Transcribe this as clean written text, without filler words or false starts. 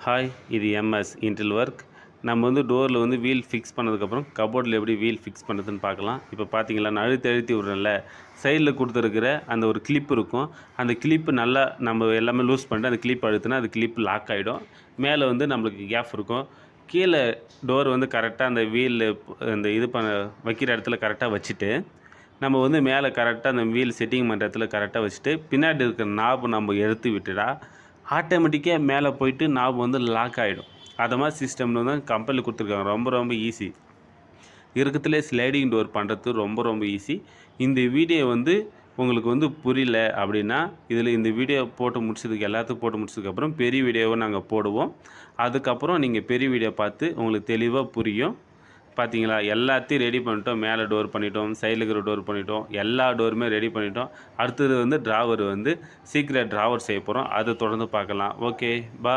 Hi, இது MS Intel work. நம்ம வந்து டோரில் வந்து வீல் ஃபிக்ஸ் பண்ணதுக்கப்புறம் கபோர்டில் எப்படி வீல் ஃபிக்ஸ் பண்ணுறதுன்னு பார்க்கலாம். இப்போ பார்த்தீங்களா, நான் அழுத்தி விட்றேன்ல, சைடில் கொடுத்துருக்கிற அந்த ஒரு கிளிப் இருக்கும். அந்த கிளிப்பு நல்லா நம்ம எல்லாமே லூஸ் பண்ணிட்டு அந்த கிளிப் அழுத்தினா அது கிளிப் லாக் ஆகிடும். மேலே வந்து நம்மளுக்கு கேப் இருக்கும். கீழே டோர் வந்து கரெக்டாக அந்த வீல் அந்த இது வைக்கிற இடத்துல கரெக்டாக வச்சுட்டு, நம்ம வந்து மேலே கரெக்டாக அந்த வீல் செட்டிங் பண்ணுற இடத்துல கரெக்டாக வச்சுட்டு, பின்னாடி இருக்கிற நாபை நம்ம எடுத்து விட்டுட்டா ஆட்டோமேட்டிக்காக மேலே போயிட்டு நாப் வந்து லாக் ஆகிடும். அது மாதிரி சிஸ்டமில் தான் கம்பெனியில் கொடுத்துருக்காங்க. ரொம்ப ஈஸி. இருக்கிறதுலே ஸ்லைடிங் டோர் பண்ணுறது ரொம்ப ஈஸி. இந்த வீடியோ வந்து உங்களுக்கு வந்து புரியல அப்படின்னா, இந்த வீடியோ எல்லாத்துக்கும் போட்டு முடிச்சதுக்கப்புறம் பெரிய வீடியோவை நாங்கள் போடுவோம். அதுக்கப்புறம் நீங்கள் பெரிய வீடியோ பார்த்து உங்களுக்கு தெளிவாக புரியும். பார்த்தீங்களா, எல்லாத்தையும் ரெடி பண்ணிட்டோம். மேலே டோர் பண்ணிட்டோம், சைடில் இருக்கிற டோர் பண்ணிட்டோம், எல்லா டோருமே ரெடி பண்ணிட்டோம். அடுத்தது வந்து ட்ராவர் வந்து சீக்ரெட் ட்ராவர் செய்ய போகிறோம். அதை தொடர்ந்து பார்க்கலாம். ஓகே, பாய்.